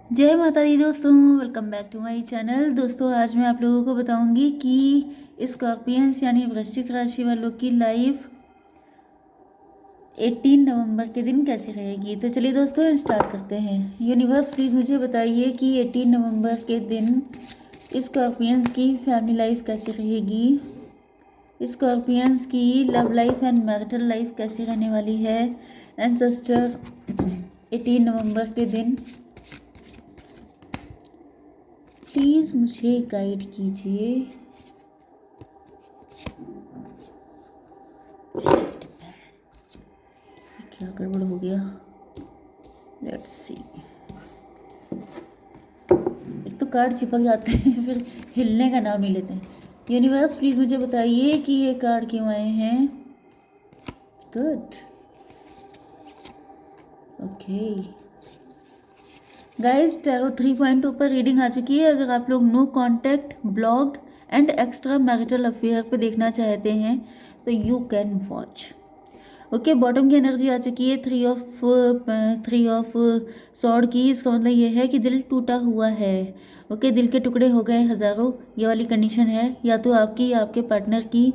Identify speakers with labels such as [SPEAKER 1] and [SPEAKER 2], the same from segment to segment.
[SPEAKER 1] जय माता दी दोस्तों, welcome back to my channel. दोस्तों आज मैं आप लोगों को बताऊंगी कि स्कॉर्पियंस यानी वृश्चिक राशि वालों की लाइफ 18 नवंबर के दिन कैसी रहेगी। तो चलिए दोस्तों स्टार्ट करते हैं। यूनिवर्स प्लीज़ मुझे बताइए कि 18 नवंबर के दिन स्कॉर्पियंस की फैमिली लाइफ कैसी रहेगी, स्कॉर्पियंस की love life and marital life कैसी रहने वाली है। एंसेस्टर 18 नवंबर के दिन प्लीज़ मुझे गाइड कीजिए। शिट मैन, क्या गड़बड़ हो गया। Let's see. एक तो कार्ड चिपक जाते हैं फिर हिलने का नाम नहीं लेते हैं। यूनिवर्स प्लीज़ मुझे बताइए कि ये कार्ड क्यों आए हैं। गुड, ओके गाइस, टैरो 3.2 पर रीडिंग आ चुकी है। अगर आप लोग no contact, blocked and extra marital affair पे देखना चाहते हैं तो you can watch. Okay, bottom की एनर्जी आ चुकी है थ्री ऑफ सॉर्ड की। इसका मतलब ये है कि दिल टूटा हुआ है। ओके, दिल के टुकड़े हो गए हज़ारों, ये वाली कंडीशन है या तो आपकी या आपके पार्टनर की।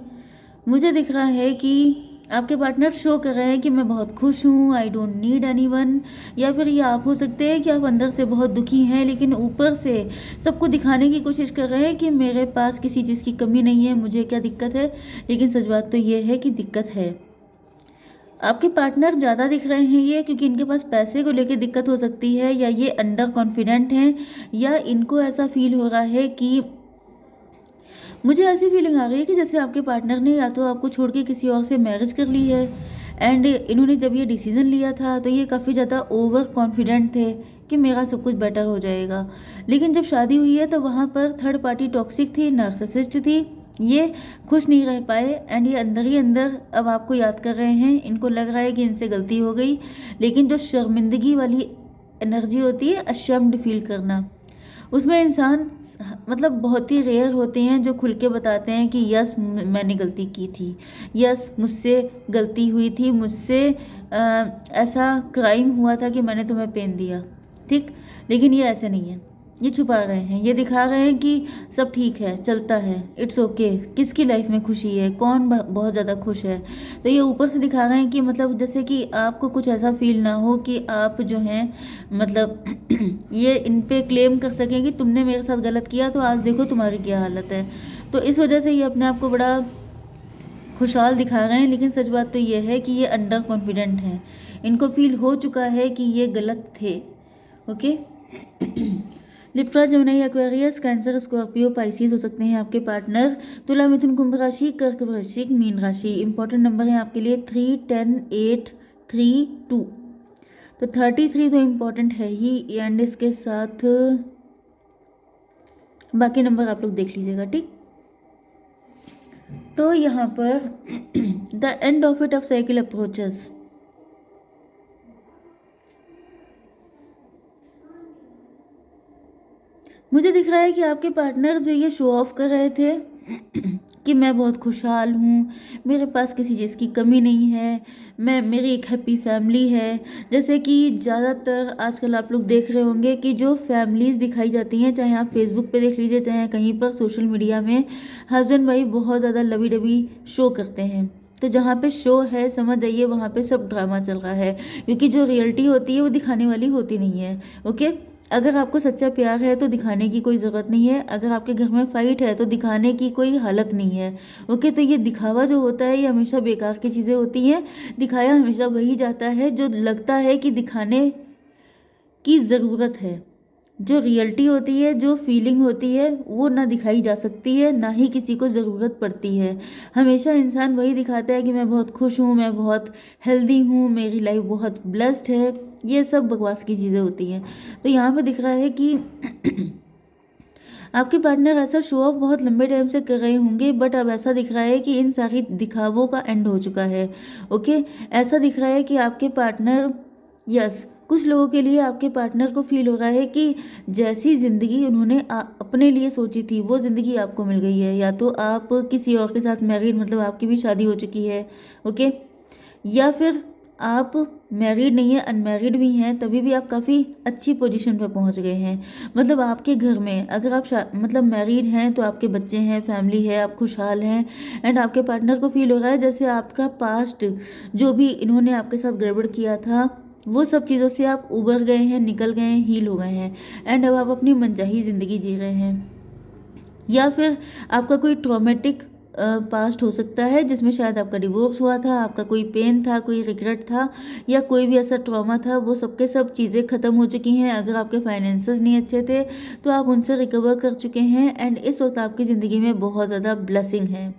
[SPEAKER 1] मुझे दिख रहा है कि आपके पार्टनर शो कर रहे हैं कि मैं बहुत खुश हूँ, आई डोंट नीड एनीवन। या फिर ये आप हो सकते हैं कि आप अंदर से बहुत दुखी हैं लेकिन ऊपर से सबको दिखाने की कोशिश कर रहे हैं कि मेरे पास किसी चीज़ की कमी नहीं है, मुझे क्या दिक्कत है। लेकिन सच बात तो ये है कि दिक्कत है। आपके पार्टनर ज़्यादा दिख रहे हैं ये क्योंकि इनके पास पैसे को लेकर दिक्कत हो सकती है, या ये अंडर कॉन्फिडेंट हैं, या इनको ऐसा फील हो रहा है कि मुझे ऐसी फीलिंग आ रही है कि जैसे आपके पार्टनर ने या तो आपको छोड़ के किसी और से मैरिज कर ली है। एंड इन्होंने जब ये डिसीज़न लिया था तो ये काफ़ी ज़्यादा ओवर कॉन्फिडेंट थे कि मेरा सब कुछ बेटर हो जाएगा। लेकिन जब शादी हुई है तो वहाँ पर थर्ड पार्टी टॉक्सिक थी, नार्सिसिस्ट थी, ये खुश नहीं रह पाए। एंड ये अंदर ही अंदर अब आपको याद कर रहे हैं। इनको लग रहा है कि इनसे गलती हो गई, लेकिन जो शर्मिंदगी वाली एनर्जी होती है, अशम्ड फील करना, उसमें इंसान मतलब बहुत ही रेयर होते हैं जो खुल के बताते हैं कि यस मैंने गलती की थी, यस मुझसे गलती हुई थी, मुझसे ऐसा क्राइम हुआ था कि मैंने तुम्हें पेन दिया। ठीक, लेकिन ये ऐसे नहीं है, ये छुपा रहे हैं, ये दिखा रहे हैं कि सब ठीक है, चलता है, इट्स ओके। किसकी लाइफ में खुशी है, कौन बहुत ज़्यादा खुश है। तो ये ऊपर से दिखा रहे हैं कि मतलब जैसे कि आपको कुछ ऐसा फील ना हो कि आप जो हैं मतलब ये इन पे क्लेम कर सकें कि तुमने मेरे साथ गलत किया तो आज देखो तुम्हारी क्या हालत है। तो इस वजह से ये अपने आप को बड़ा खुशहाल दिखा रहे हैं, लेकिन सच बात तो ये है कि ये अंडर कॉन्फिडेंट हैं। इनको फील हो चुका है कि ये गलत थे। Okay Libra, Gemini, Aquarius, Cancer, Scorpio, Pisces हो सकते हैं आपके पार्टनर। तुला, मिथुन, कुंभ राशि, कर्क, वृश्चिक, मीन राशि। इंपॉर्टेंट नंबर है आपके लिए 3, 10, 8, 3, 2। तो 33 तो इम्पॉर्टेंट है ही, एंड इसके साथ बाकी नंबर आप लोग देख लीजिएगा। ठीक, तो यहाँ पर the end of it of cycle approaches. मुझे दिख रहा है कि आपके पार्टनर जो ये शो ऑफ कर रहे थे कि मैं बहुत खुशहाल हूँ, मेरे पास किसी चीज़ की कमी नहीं है, मेरी एक हैप्पी फैमिली है। जैसे कि ज़्यादातर आजकल आप लोग देख रहे होंगे कि जो फैमिलीज़ दिखाई जाती हैं, चाहे आप फेसबुक पे देख लीजिए, चाहे कहीं पर सोशल मीडिया में, हस्बैंड वाइफ बहुत ज़्यादा लवी डवी शो करते हैं। तो जहाँ पे शो है समझ जाइए वहाँ पे सब ड्रामा चल रहा है, क्योंकि जो रियलिटी होती है वो दिखाने वाली होती नहीं है। ओके, अगर आपको सच्चा प्यार है तो दिखाने की कोई ज़रूरत नहीं है, अगर आपके घर में फाइट है तो दिखाने की कोई हालत नहीं है। ओके, तो ये दिखावा जो होता है ये हमेशा बेकार की चीज़ें होती हैं। दिखाया हमेशा वही जाता है जो लगता है कि दिखाने की ज़रूरत है। जो रियलिटी होती है, जो फीलिंग होती है, वो ना दिखाई जा सकती है, ना ही किसी को ज़रूरत पड़ती है। हमेशा इंसान वही दिखाता है कि मैं बहुत खुश हूँ, मैं बहुत हेल्दी हूँ, मेरी लाइफ बहुत ब्लेस्ड है। ये सब बकवास की चीज़ें होती हैं। तो यहाँ पे दिख रहा है कि आपके पार्टनर ऐसा शो ऑफ बहुत लंबे टाइम से कर रहे होंगे, बट अब ऐसा दिख रहा है कि इन सारी दिखावों का एंड हो चुका है। ओके, ऐसा दिख रहा है कि आपके पार्टनर, यस, कुछ लोगों के लिए आपके पार्टनर को फील हो रहा है कि जैसी ज़िंदगी उन्होंने अपने लिए सोची थी वो ज़िंदगी आपको मिल गई है। या तो आप किसी और के साथ मैरिड, मतलब आपकी भी शादी हो चुकी है। ओके, या फिर आप मैरिड नहीं है, अनमैरिड भी हैं, तभी भी आप काफ़ी अच्छी पोजीशन पे पहुंच गए हैं। मतलब आपके घर में अगर आप मतलब मैरिड हैं तो आपके बच्चे हैं, फैमिली है, आप खुशहाल हैं। एंड आपके पार्टनर को फील हो रहा है जैसे आपका पास्ट जो भी इन्होंने आपके साथ गड़बड़ किया था वो सब चीज़ों से आप उबर गए हैं, निकल गए हैं, हील हो गए हैं। एंड अब आप अपनी मनचाही ज़िंदगी जी रहे हैं। या फिर आपका कोई ट्रॉमेटिक पास्ट हो सकता है जिसमें शायद आपका डिवोर्स हुआ था, आपका कोई पेन था, कोई रिग्रेट था, या कोई भी ऐसा ट्रॉमा था, वो सबके सब चीज़ें ख़त्म हो चुकी हैं। अगर आपके फाइनेंसेस नहीं अच्छे थे तो आप उनसे रिकवर कर चुके हैं। एंड इस वक्त आपकी ज़िंदगी में बहुत ज़्यादा ब्लेसिंग है।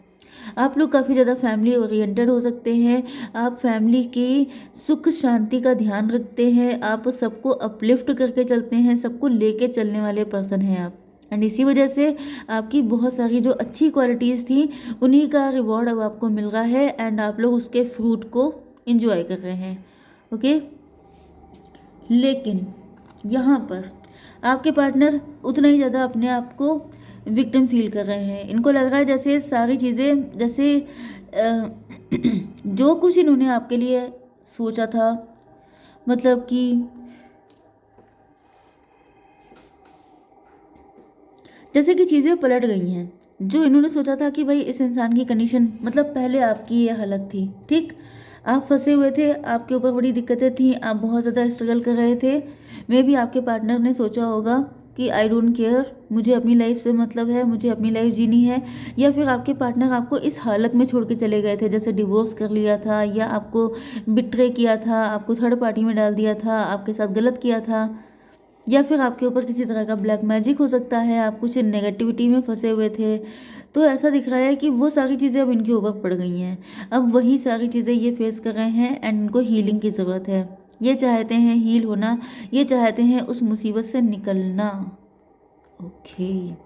[SPEAKER 1] आप लोग काफ़ी ज़्यादा फैमिली ओरिएंटेड हो सकते हैं। आप फैमिली की सुख शांति का ध्यान रखते हैं, आप सबको अपलिफ्ट करके चलते हैं, सबको लेके चलने वाले पर्सन हैं आप। एंड इसी वजह से आपकी बहुत सारी जो अच्छी क्वालिटीज़ थी उन्हीं का रिवॉर्ड अब आपको मिल रहा है। एंड आप लोग उसके फ्रूट को इंजॉय कर रहे हैं। ओके, लेकिन यहाँ पर आपके पार्टनर उतना ही ज़्यादा अपने आप को विक्टिम फील कर रहे हैं। इनको लग रहा है जैसे सारी चीज़ें, जैसे जो कुछ इन्होंने आपके लिए सोचा था, मतलब कि जैसे कि चीज़ें पलट गई हैं। जो इन्होंने सोचा था कि भाई इस इंसान की कंडीशन, मतलब पहले आपकी ये हालत थी, ठीक, आप फंसे हुए थे, आपके ऊपर बड़ी दिक्कतें थी, आप बहुत ज़्यादा स्ट्रगल कर रहे थे। मे भी आपके पार्टनर ने सोचा होगा कि आई डोंट केयर, मुझे अपनी लाइफ से मतलब है, मुझे अपनी लाइफ जीनी है। या फिर आपके पार्टनर आपको इस हालत में छोड़ के चले गए थे, जैसे डिवोर्स कर लिया था, या आपको बिट्रे किया था, आपको थर्ड पार्टी में डाल दिया था, आपके साथ गलत किया था, या फिर आपके ऊपर किसी तरह का ब्लैक मैजिक हो सकता है, आप कुछ नेगेटिविटी में फंसे हुए थे। तो ऐसा दिख रहा है कि वो सारी चीज़ें अब इनके ऊपर पड़ गई हैं। अब वही सारी चीज़ें ये फेस कर रहे हैं एंड इनको हीलिंग की ज़रूरत है। ये चाहते हैं हील होना, ये चाहते हैं उस मुसीबत से निकलना। ओके,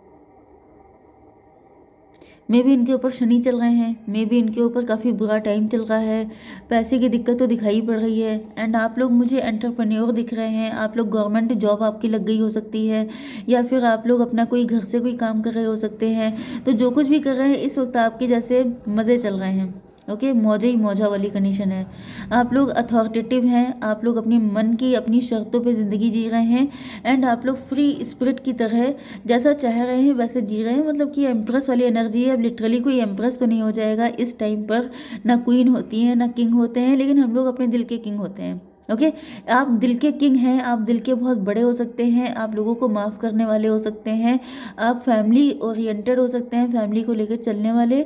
[SPEAKER 1] मे भी इनके ऊपर शनि चल रहे हैं, मे भी इनके ऊपर काफ़ी बुरा टाइम चल रहा है, पैसे की दिक्कत तो दिखाई पड़ रही है। एंड आप लोग मुझे एंटरप्रेन्योर दिख रहे हैं, आप लोग गवर्नमेंट जॉब आपकी लग गई हो सकती है, या फिर आप लोग अपना कोई घर से कोई काम कर रहे हो सकते हैं। तो जो कुछ भी कर रहे हैं इस वक्त आपके जैसे मज़े चल रहे हैं। ओके, मौजा ही मौजा वाली कंडीशन है। आप लोग अथॉरिटेटिव हैं, आप लोग अपनी मन की अपनी शर्तों पे ज़िंदगी जी रहे हैं। एंड आप लोग फ्री स्पिरिट की तरह जैसा चाह रहे हैं वैसे जी रहे हैं। मतलब कि एम्प्रेस वाली एनर्जी है। अब लिटरली कोई एम्प्रेस तो नहीं हो जाएगा इस टाइम पर, ना क्वीन होती है ना किंग होते हैं, लेकिन हम लोग अपने दिल के किंग होते हैं। ओके, आप दिल के किंग हैं, आप दिल के बहुत बड़े हो सकते हैं, आप लोगों को माफ़ करने वाले हो सकते हैं, आप फैमिली ओरिएंटेड हो सकते हैं, फैमिली को लेकर चलने वाले।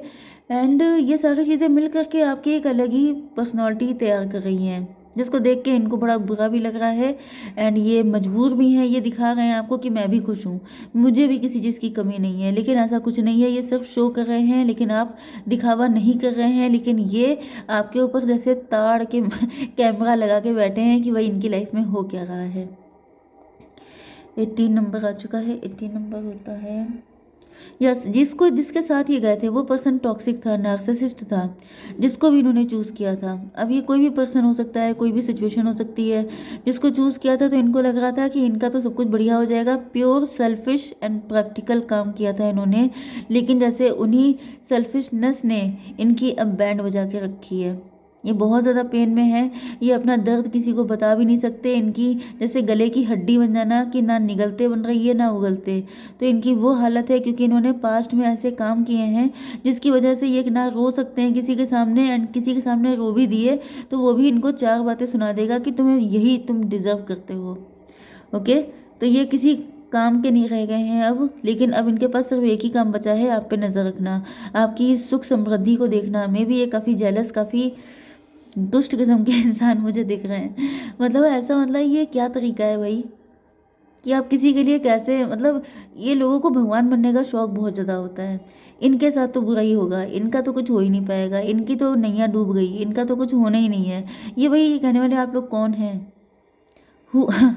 [SPEAKER 1] एंड ये सारी चीज़ें मिल करके आपकी एक अलग ही पर्सनालिटी तैयार कर रही हैं, जिसको देख के इनको बड़ा बुरा भी लग रहा है। एंड ये मजबूर भी हैं, ये दिखा रहे हैं आपको कि मैं भी खुश हूँ, मुझे भी किसी चीज़ की कमी नहीं है। लेकिन ऐसा कुछ नहीं है, ये सिर्फ शो कर रहे हैं, लेकिन आप दिखावा नहीं कर रहे हैं। लेकिन ये आपके ऊपर जैसे ताड़ के कैमरा लगा के बैठे हैं कि भाई इनकी लाइफ में हो क्या रहा है। 18 नंबर आ चुका है। 18 नंबर होता है यस, जिसके साथ ये गए थे वो पर्सन टॉक्सिक था, नार्सिसिस्ट था, जिसको भी इन्होंने चूज़ किया था। अब ये कोई भी पर्सन हो सकता है, कोई भी सिचुएशन हो सकती है। जिसको चूज़ किया था तो इनको लग रहा था कि इनका तो सब कुछ बढ़िया हो जाएगा। प्योर सेल्फिश एंड प्रैक्टिकल काम किया था इन्होंने, लेकिन जैसे उन्हीं सेल्फिशनेस ने इनकी अब बैंड बजा के रखी है। ये बहुत ज़्यादा पेन में है, ये अपना दर्द किसी को बता भी नहीं सकते। इनकी जैसे गले की हड्डी बन जाना कि ना निगलते बन रही है ना उगलते, तो इनकी वो हालत है। क्योंकि इन्होंने पास्ट में ऐसे काम किए हैं जिसकी वजह से ये ना रो सकते हैं किसी के सामने, एंड किसी के सामने रो भी दिए तो वो भी इनको चार बातें सुना देगा कि तुम्हें यही तुम डिज़र्व करते हो। ओके, तो ये किसी काम के नहीं रह गए हैं अब। लेकिन अब इनके पास सिर्फ एक ही काम बचा है, आप पे नज़र रखना, आपकी सुख समृद्धि को देखना। मे भी ये काफ़ी जेलस, काफ़ी दुष्ट किस्म के इंसान मुझे दिख रहे हैं। मतलब ऐसा, मतलब ये क्या तरीका है भाई कि आप किसी के लिए कैसे, मतलब ये लोगों को भगवान बनने का शौक बहुत ज़्यादा होता है। इनके साथ तो बुरा ही होगा, इनका तो कुछ हो ही नहीं पाएगा, इनकी तो नैया डूब गई, इनका तो कुछ होना ही नहीं है। ये भाई ये कहने वाले आप लोग कौन हैं?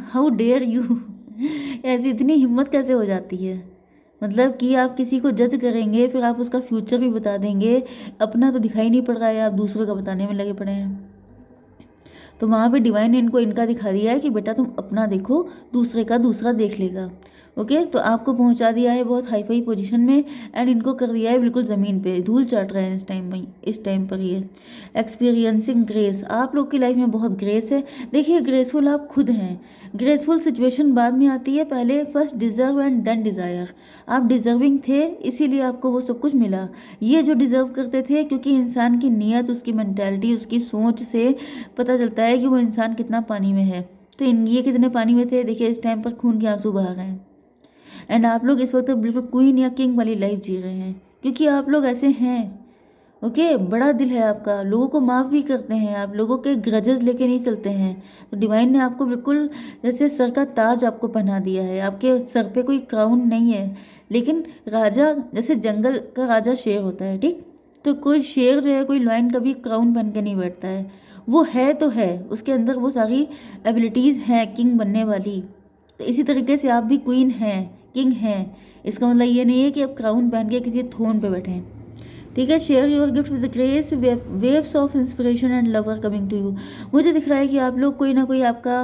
[SPEAKER 1] हाउ डेयर यू ऐसी इतनी हिम्मत कैसे हो जाती है? मतलब कि आप किसी को जज करेंगे, फिर आप उसका फ्यूचर भी बता देंगे। अपना तो दिखाई नहीं पड़ रहा है, आप दूसरों का बताने में लगे पड़े हैं। तो वहाँ पे डिवाइन ने इनको इनका दिखा दिया है कि बेटा तुम अपना देखो, दूसरे का दूसरा देख लेगा। ओके, तो आपको पहुंचा दिया है बहुत हाई फाई पोजीशन में, एंड इनको कर दिया है बिल्कुल ज़मीन पे, धूल चाट रहे हैं इस टाइम पर ये। एक्सपीरियंसिंग ग्रेस, आप लोग की लाइफ में बहुत ग्रेस है। देखिए, ग्रेसफुल आप खुद हैं। ग्रेसफुल सिचुएशन बाद में आती है, पहले first deserve and then desire. आप डिजर्विंग थे, इसीलिए आपको वो सब कुछ मिला। ये जो डिजर्व करते थे, क्योंकि इंसान की नीयत, उसकी मेंटालिटी, उसकी सोच से पता चलता है कि वो इंसान कितना पानी में है। तो ये कितने पानी में थे, देखिए इस टाइम पर खून के आंसू बहा रहे हैं। एंड आप लोग इस वक्त बिल्कुल क्वीन या किंग वाली लाइफ जी रहे हैं, क्योंकि आप लोग ऐसे हैं। ओके, बड़ा दिल है आपका, लोगों को माफ़ भी करते हैं आप, लोगों के ग्रजेस लेके नहीं चलते हैं। तो डिवाइन ने आपको बिल्कुल जैसे सर का ताज आपको पहना दिया है। आपके सर पे कोई क्राउन नहीं है, लेकिन राजा, जैसे जंगल का राजा शेर होता है, ठीक, तो कोई शेर जो है, कोई लायन कभी क्राउन पहन के नहीं बैठता है। वो है तो है, उसके अंदर वो सारी एबिलिटीज़ हैं किंग बनने वाली। तो इसी तरीके से आप भी क्वीन हैं, किंग हैं। इसका मतलब ये नहीं है कि आप क्राउन पहन के किसी थ्रोन पे बैठे हैं। ठीक है, share your gift with grace, waves of inspiration and love are coming to you. मुझे दिख रहा है कि आप लोग कोई ना कोई आपका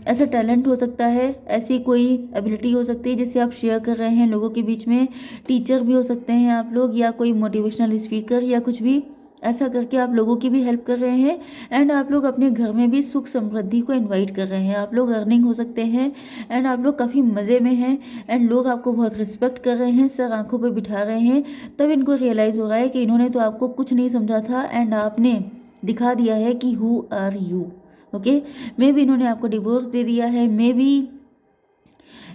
[SPEAKER 1] ऐसा टैलेंट हो सकता है, ऐसी कोई एबिलिटी हो सकती है जिससे आप शेयर कर रहे हैं लोगों के बीच में। टीचर भी हो सकते हैं आप लोग, या कोई मोटिवेशनल स्पीकर, या कुछ भी ऐसा करके आप लोगों की भी हेल्प कर रहे हैं। एंड आप लोग अपने घर में भी सुख समृद्धि को इनवाइट कर रहे हैं। आप लोग अर्निंग हो सकते हैं, एंड आप लोग काफ़ी मज़े में हैं, एंड लोग आपको बहुत रिस्पेक्ट कर रहे हैं, सर आंखों पे बिठा रहे हैं। तब इनको रियलाइज़ हो रहा है कि इन्होंने तो आपको कुछ नहीं समझा था, एंड आपने दिखा दिया है कि हु आर यू। ओके, मे भी इन्होंने आपको डिवोर्स दे दिया है, मे भी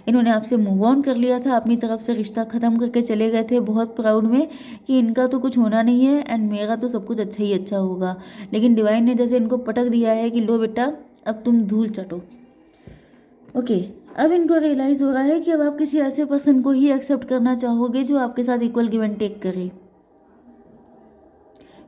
[SPEAKER 1] इन्होंने आपसे मूव ऑन कर लिया था, अपनी तरफ से रिश्ता ख़त्म करके चले गए थे बहुत प्राउड में कि इनका तो कुछ होना नहीं है, एंड मेरा तो सब कुछ अच्छा ही अच्छा होगा। लेकिन डिवाइन ने जैसे इनको पटक दिया है कि लो बेटा, अब तुम धूल चटो। ओके, अब इनको रियलाइज़ हो रहा है कि अब आप किसी ऐसे पर्सन को ही एक्सेप्ट करना चाहोगे जो आपके साथ इक्वल गिव एंड टेक करे।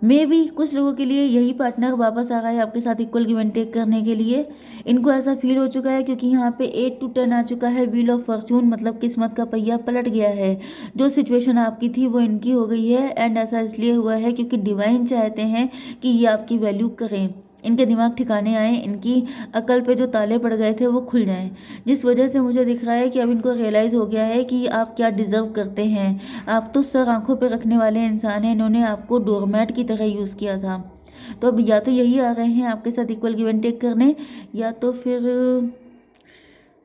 [SPEAKER 1] मे भी कुछ लोगों के लिए यही पार्टनर वापस आ रहा है आपके साथ इक्वल गिव एंड टेक करने के लिए। इनको ऐसा फील हो चुका है, क्योंकि यहाँ पे 8 to 10 आ चुका है, व्हील ऑफ फॉर्चून, मतलब किस्मत का पहिया पलट गया है। जो सिचुएशन आपकी थी वो इनकी हो गई है, एंड ऐसा इसलिए हुआ है क्योंकि डिवाइन चाहते हैं कि ये आपकी वैल्यू करें, इनके दिमाग ठिकाने आए, इनकी अकल पे जो ताले पड़ गए थे वो खुल जाएं। जिस वजह से मुझे दिख रहा है कि अब इनको रियलाइज़ हो गया है कि आप क्या डिज़र्व करते हैं। आप तो सर आंखों पे रखने वाले इंसान हैं, इन्होंने आपको डोरमैट की तरह यूज़ किया था। तो अब या तो यही आ रहे हैं आपके साथ इक्वल गिव एंड टेक करने, या तो फिर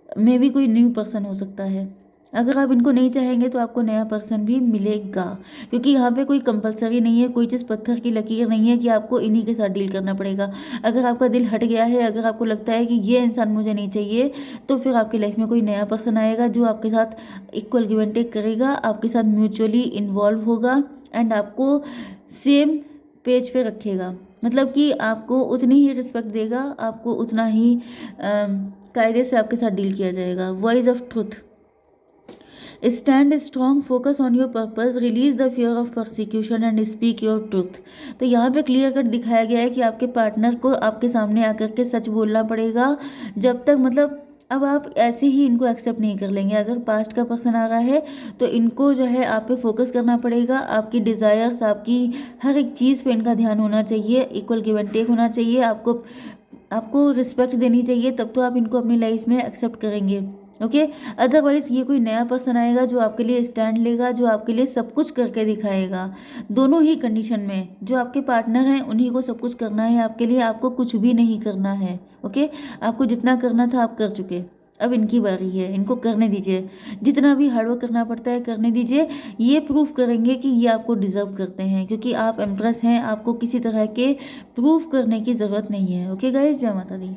[SPEAKER 1] मे भी कोई न्यू पर्सन हो सकता है। अगर आप इनको नहीं चाहेंगे तो आपको नया पर्सन भी मिलेगा, क्योंकि यहाँ पे कोई कंपलसरी नहीं है, कोई चीज़ पत्थर की लकीर नहीं है कि आपको इन्हीं के साथ डील करना पड़ेगा। अगर आपका दिल हट गया है, अगर आपको लगता है कि ये इंसान मुझे नहीं चाहिए, तो फिर आपकी लाइफ में कोई नया पर्सन आएगा जो आपके साथ इक्वल गिव एंड टेक करेगा, आपके साथ म्यूचुअली इन्वॉल्व होगा, एंड आपको सेम पेज पे रखेगा। मतलब कि आपको उतनी ही रिस्पेक्ट देगा, आपको उतना ही कायदे से आपके साथ डील किया जाएगा। Voice of truth, stand strong, focus on your purpose, release the fear of prosecution and speak your truth. तो यहाँ पे क्लियर कट दिखाया गया है कि आपके पार्टनर को आपके सामने आकर के सच बोलना पड़ेगा। जब तक, मतलब अब आप ऐसे ही इनको एक्सेप्ट नहीं कर लेंगे। अगर पास्ट का पर्सन आ रहा है तो इनको जो है आप पे फोकस करना पड़ेगा, आपकी डिज़ायर्स, आपकी हर एक चीज़ पे इनका ध्यान होना चाहिए, इक्वल गिव एंड टेक होना चाहिए, आपको रिस्पेक्ट देनी चाहिए, तब तो आप इनको अपनी लाइफ में एक्सेप्ट करेंगे। ओके, अदरवाइज ये कोई नया पर्सन आएगा जो आपके लिए स्टैंड लेगा, जो आपके लिए सब कुछ करके दिखाएगा। दोनों ही कंडीशन में जो आपके पार्टनर हैं उन्हीं को सब कुछ करना है आपके लिए, आपको कुछ भी नहीं करना है। ओके, आपको जितना करना था आप कर चुके, अब इनकी बारी है, इनको करने दीजिए। जितना भी हार्डवर्क करना पड़ता है करने दीजिए। ये प्रूफ करेंगे कि ये आपको डिजर्व करते हैं, क्योंकि आप एम्प्रेस हैं, आपको किसी तरह के प्रूफ करने की ज़रूरत नहीं है। ओके गाइस, जय माता दी।